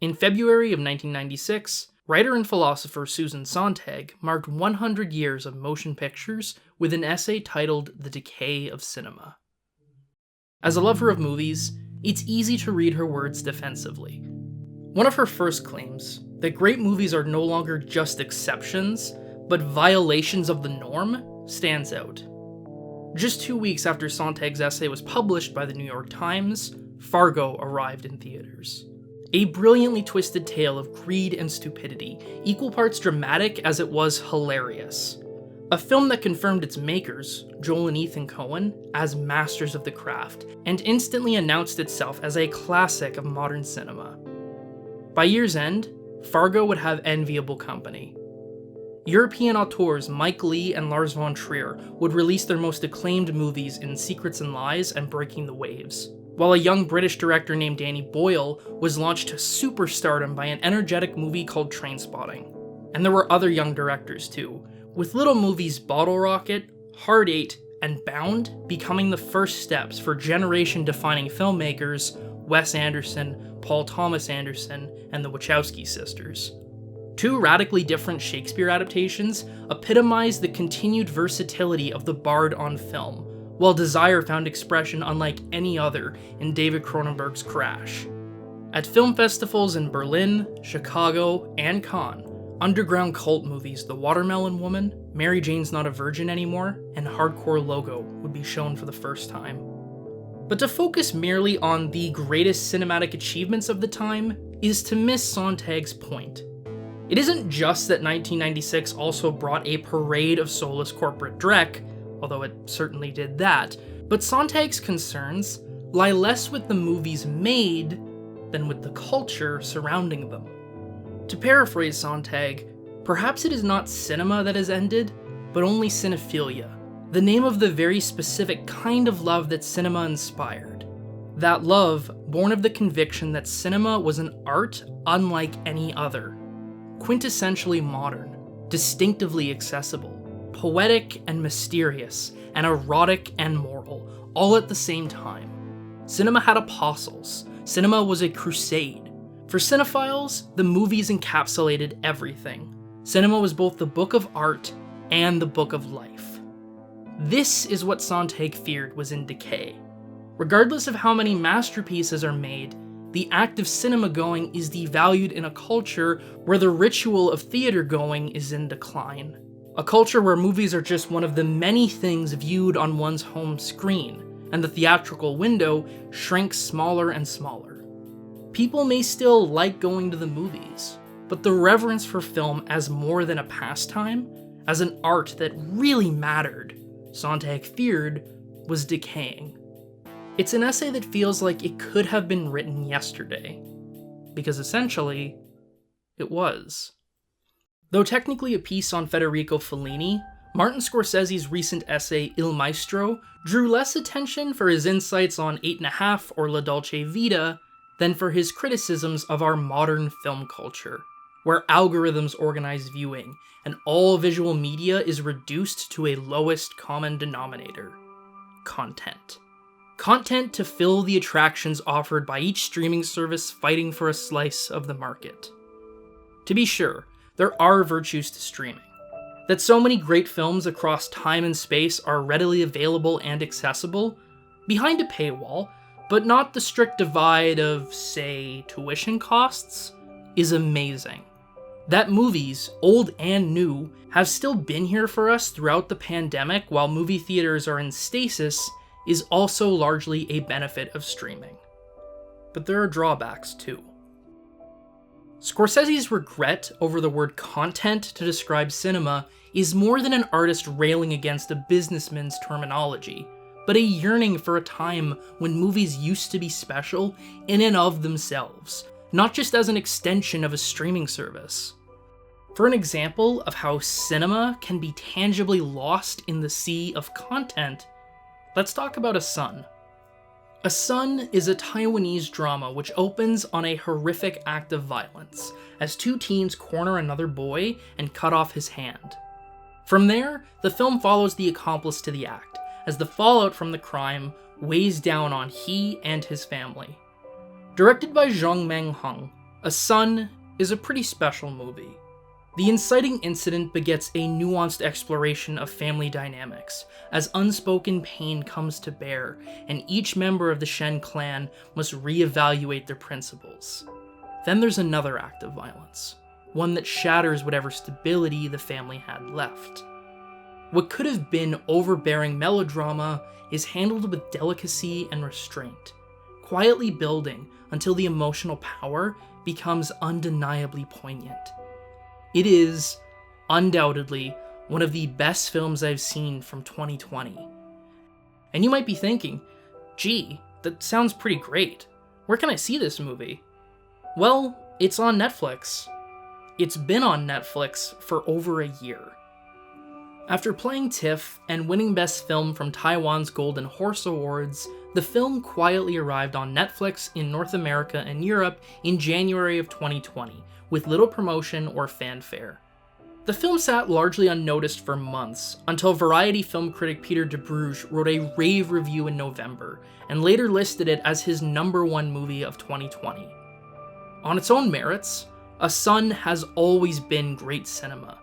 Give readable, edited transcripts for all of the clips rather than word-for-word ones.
In February of 1996, writer and philosopher Susan Sontag marked 100 years of motion pictures with an essay titled The Decay of Cinema. As a lover of movies, it's easy to read her words defensively. One of her first claims, that great movies are no longer just exceptions, but violations of the norm, stands out. Just 2 weeks after Sontag's essay was published by the New York Times, Fargo arrived in theaters. A brilliantly twisted tale of greed and stupidity, equal parts dramatic as it was hilarious. A film that confirmed its makers, Joel and Ethan Coen, as masters of the craft, and instantly announced itself as a classic of modern cinema. By year's end, Fargo would have enviable company. European auteurs Mike Leigh and Lars von Trier would release their most acclaimed movies in Secrets and Lies and Breaking the Waves, while a young British director named Danny Boyle was launched to superstardom by an energetic movie called Trainspotting. And there were other young directors too, with little movies Bottle Rocket, Hard Eight, and Bound becoming the first steps for generation-defining filmmakers Wes Anderson, Paul Thomas Anderson, and the Wachowski sisters. Two radically different Shakespeare adaptations epitomize the continued versatility of the bard on film, while desire found expression unlike any other in David Cronenberg's Crash. At film festivals in Berlin, Chicago, and Cannes, underground cult movies The Watermelon Woman, Mary Jane's Not a Virgin Anymore, and Hardcore Logo would be shown for the first time. But to focus merely on the greatest cinematic achievements of the time is to miss Sontag's point. It isn't just that 1996 also brought a parade of soulless corporate dreck, although it certainly did that, but Sontag's concerns lie less with the movies made than with the culture surrounding them. To paraphrase Sontag, perhaps it is not cinema that has ended, but only cinephilia, the name of the very specific kind of love that cinema inspired. That love born of the conviction that cinema was an art unlike any other, quintessentially modern, distinctively accessible, poetic and mysterious, and erotic and moral, all at the same time. Cinema had apostles. Cinema was a crusade. For cinephiles, the movies encapsulated everything. Cinema was both the book of art and the book of life. This is what Sontag feared was in decay. Regardless of how many masterpieces are made, the act of cinema going is devalued in a culture where the ritual of theater going is in decline. A culture where movies are just one of the many things viewed on one's home screen, and the theatrical window shrinks smaller and smaller. People may still like going to the movies, but the reverence for film as more than a pastime, as an art that really mattered, Sontag feared, was decaying. It's an essay that feels like it could have been written yesterday, because essentially, it was. Though technically a piece on Federico Fellini, Martin Scorsese's recent essay Il Maestro drew less attention for his insights on 8.5 or La Dolce Vita than for his criticisms of our modern film culture, where algorithms organize viewing and all visual media is reduced to a lowest common denominator: content. Content to fill the attractions offered by each streaming service fighting for a slice of the market. To be sure, there are virtues to streaming. That so many great films across time and space are readily available and accessible, behind a paywall, but not the strict divide of, say, tuition costs, is amazing. That movies, old and new, have still been here for us throughout the pandemic while movie theaters are in stasis is also largely a benefit of streaming. But there are drawbacks too. Scorsese's regret over the word content to describe cinema is more than an artist railing against a businessman's terminology, but a yearning for a time when movies used to be special in and of themselves, not just as an extension of a streaming service. For an example of how cinema can be tangibly lost in the sea of content, let's talk about A Son. A Son is a Taiwanese drama which opens on a horrific act of violence, as two teens corner another boy and cut off his hand. From there, the film follows the accomplice to the act, as the fallout from the crime weighs down on he and his family. Directed by Zhong Meng Hung, A Son is a pretty special movie. The inciting incident begets a nuanced exploration of family dynamics, as unspoken pain comes to bear, and each member of the Shen clan must reevaluate their principles. Then there's another act of violence, one that shatters whatever stability the family had left. What could have been overbearing melodrama is handled with delicacy and restraint, quietly building until the emotional power becomes undeniably poignant. It is, undoubtedly, one of the best films I've seen from 2020. And you might be thinking, gee, that sounds pretty great. Where can I see this movie? Well, it's on Netflix. It's been on Netflix for over a year. After playing TIFF and winning Best Film from Taiwan's Golden Horse Awards, the film quietly arrived on Netflix in North America and Europe in January of 2020, with little promotion or fanfare. The film sat largely unnoticed for months, until Variety film critic Peter de Bruges wrote a rave review in November, and later listed it as his #1 movie of 2020. On its own merits, A Son has always been great cinema,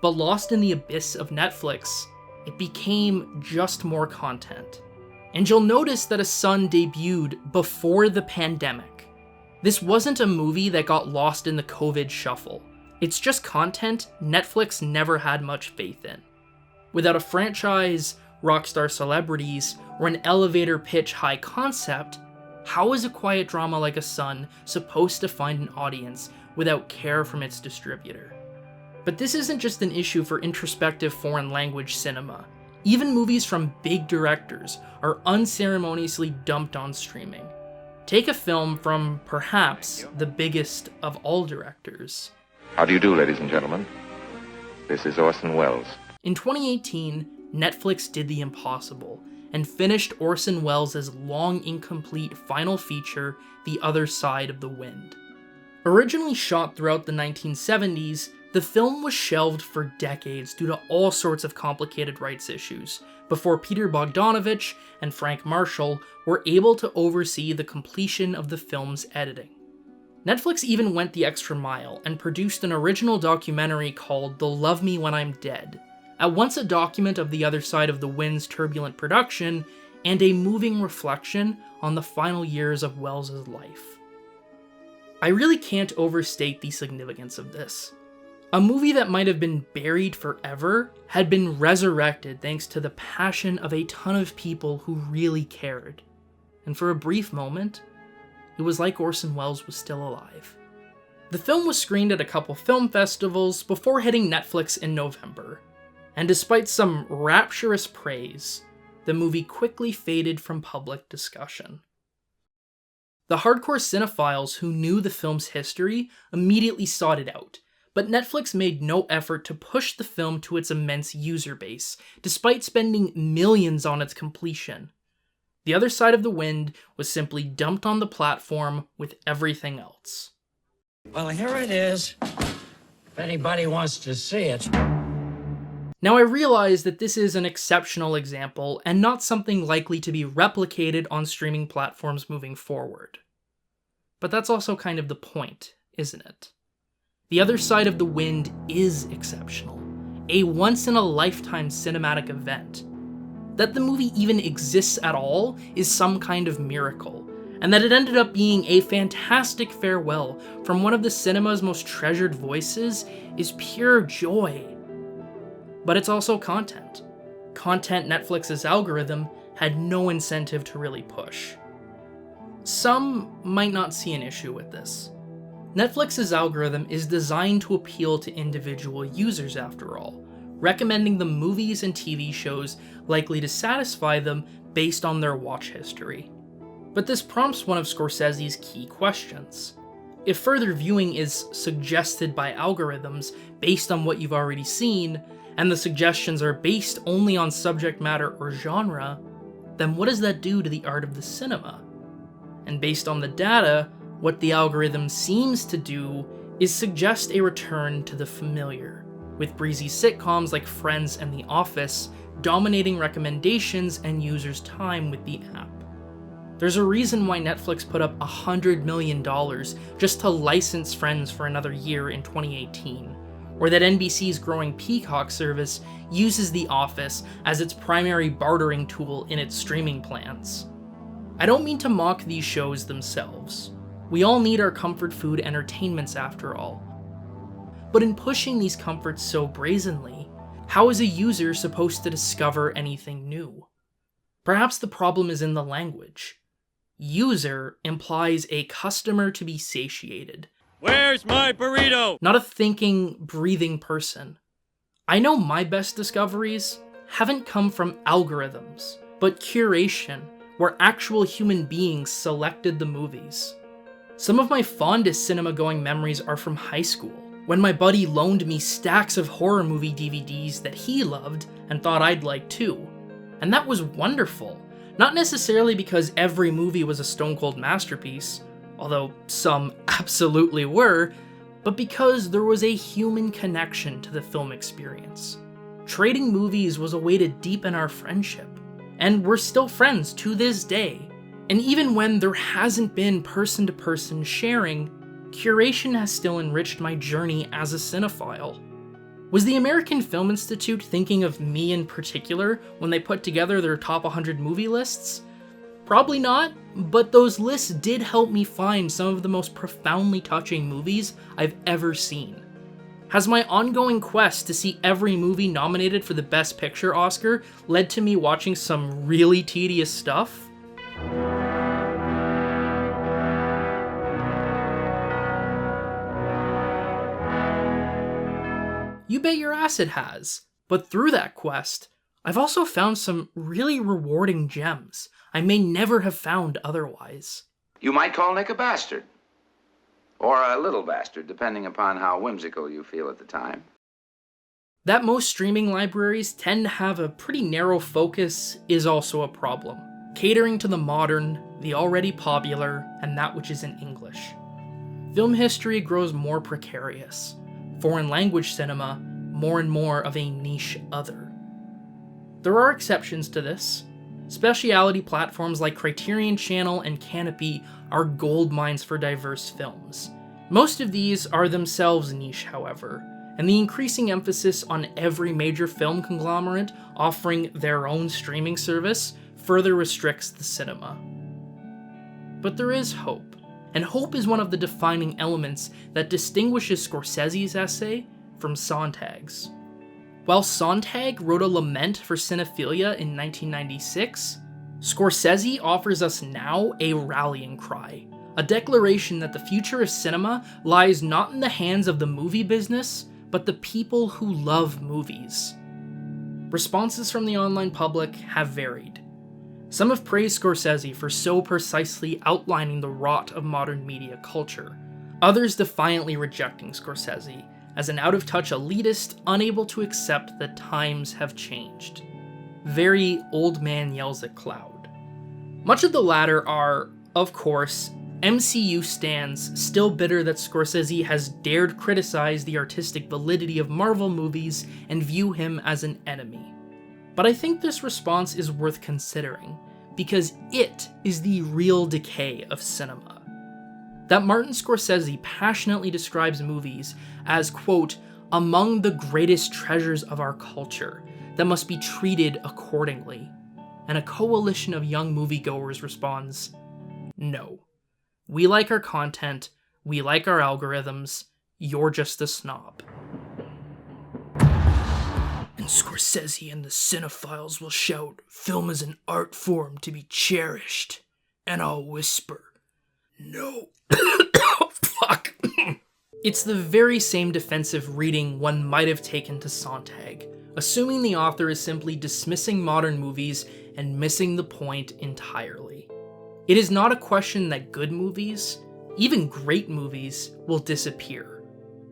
but lost in the abyss of Netflix, it became just more content. And you'll notice that A Son debuted before the pandemic. This wasn't a movie that got lost in the COVID shuffle. It's just content Netflix never had much faith in. Without a franchise, rockstar celebrities, or an elevator pitch high concept, how is a quiet drama like A Son supposed to find an audience without care from its distributor? But this isn't just an issue for introspective foreign language cinema. Even movies from big directors are unceremoniously dumped on streaming. Take a film from, perhaps, the biggest of all directors. How do you do, ladies and gentlemen? This is Orson Welles. In 2018, Netflix did the impossible, and finished Orson Welles' long incomplete final feature, The Other Side of the Wind. Originally shot throughout the 1970s, the film was shelved for decades due to all sorts of complicated rights issues, before Peter Bogdanovich and Frank Marshall were able to oversee the completion of the film's editing. Netflix even went the extra mile and produced an original documentary called They'll Love Me When I'm Dead, at once a document of the other side of the wind's turbulent production, and a moving reflection on the final years of Welles' life. I really can't overstate the significance of this. A movie that might have been buried forever had been resurrected thanks to the passion of a ton of people who really cared. And for a brief moment, it was like Orson Welles was still alive. The film was screened at a couple film festivals before hitting Netflix in November. And despite some rapturous praise, the movie quickly faded from public discussion. The hardcore cinephiles who knew the film's history immediately sought it out, but Netflix made no effort to push the film to its immense user base, despite spending millions on its completion. The Other Side of the Wind was simply dumped on the platform with everything else. Well, here it is, if anybody wants to see it. Now I realize that this is an exceptional example and not something likely to be replicated on streaming platforms moving forward. But that's also kind of the point, isn't it? The Other Side of the Wind is exceptional, a once-in-a-lifetime cinematic event. That the movie even exists at all is some kind of miracle, and that it ended up being a fantastic farewell from one of the cinema's most treasured voices is pure joy. But it's also content. Content Netflix's algorithm had no incentive to really push. Some might not see an issue with this. Netflix's algorithm is designed to appeal to individual users after all, recommending them movies and TV shows likely to satisfy them based on their watch history. But this prompts one of Scorsese's key questions. If further viewing is suggested by algorithms based on what you've already seen, and the suggestions are based only on subject matter or genre, then what does that do to the art of the cinema? And based on the data, what the algorithm seems to do is suggest a return to the familiar, with breezy sitcoms like Friends and The Office dominating recommendations and users' time with the app. There's a reason why Netflix put up $100 million just to license Friends for another year in 2018, or that NBC's growing Peacock service uses The Office as its primary bartering tool in its streaming plans. I don't mean to mock these shows themselves. We all need our comfort food entertainments after all. But in pushing these comforts so brazenly, how is a user supposed to discover anything new? Perhaps the problem is in the language. User implies a customer to be satiated. Where's my burrito? Not a thinking, breathing person. I know my best discoveries haven't come from algorithms, but curation, where actual human beings selected the movies. Some of my fondest cinema-going memories are from high school, when my buddy loaned me stacks of horror movie DVDs that he loved and thought I'd like too. And that was wonderful. Not necessarily because every movie was a stone-cold masterpiece, although some absolutely were, but because there was a human connection to the film experience. Trading movies was a way to deepen our friendship, and we're still friends to this day. And even when there hasn't been person-to-person sharing, curation has still enriched my journey as a cinephile. Was the American Film Institute thinking of me in particular when they put together their top 100 movie lists? Probably not, but those lists did help me find some of the most profoundly touching movies I've ever seen. Has my ongoing quest to see every movie nominated for the Best Picture Oscar led to me watching some really tedious stuff? You bet your ass it has. But through that quest, I've also found some really rewarding gems I may never have found otherwise. You might call Nick a bastard. Or a little bastard, depending upon how whimsical you feel at the time. That most streaming libraries tend to have a pretty narrow focus is also a problem, catering to the modern, the already popular, and that which is in English. Film history grows more precarious. Foreign language cinema, more and more of a niche other. There are exceptions to this. Specialty platforms like Criterion Channel and Canopy are gold mines for diverse films. Most of these are themselves niche, however, and the increasing emphasis on every major film conglomerate offering their own streaming service further restricts the cinema. But there is hope. And hope is one of the defining elements that distinguishes Scorsese's essay from Sontag's. While Sontag wrote a lament for cinephilia in 1996, Scorsese offers us now a rallying cry, a declaration that the future of cinema lies not in the hands of the movie business, but the people who love movies. Responses from the online public have varied. Some have praised Scorsese for so precisely outlining the rot of modern media culture, others defiantly rejecting Scorsese as an out-of-touch elitist unable to accept that times have changed. Very old man yells at cloud. Much of the latter are, of course, MCU stans still bitter that Scorsese has dared criticize the artistic validity of Marvel movies and view him as an enemy. But I think this response is worth considering, because it is the real decay of cinema. That Martin Scorsese passionately describes movies as, quote, among the greatest treasures of our culture that must be treated accordingly. And a coalition of young moviegoers responds, no. We like our content, we like our algorithms, you're just a snob. And Scorsese and the cinephiles will shout, film is an art form to be cherished. And I'll whisper, no. Fuck. It's the very same defensive reading one might have taken to Sontag, assuming the author is simply dismissing modern movies and missing the point entirely. It is not a question that good movies, even great movies, will disappear.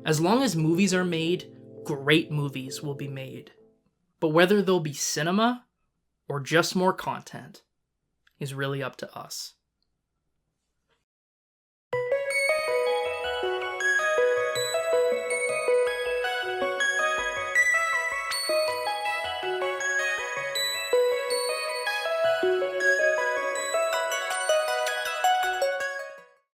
As long as movies are made, great movies will be made. But whether they'll be cinema or just more content is really up to us.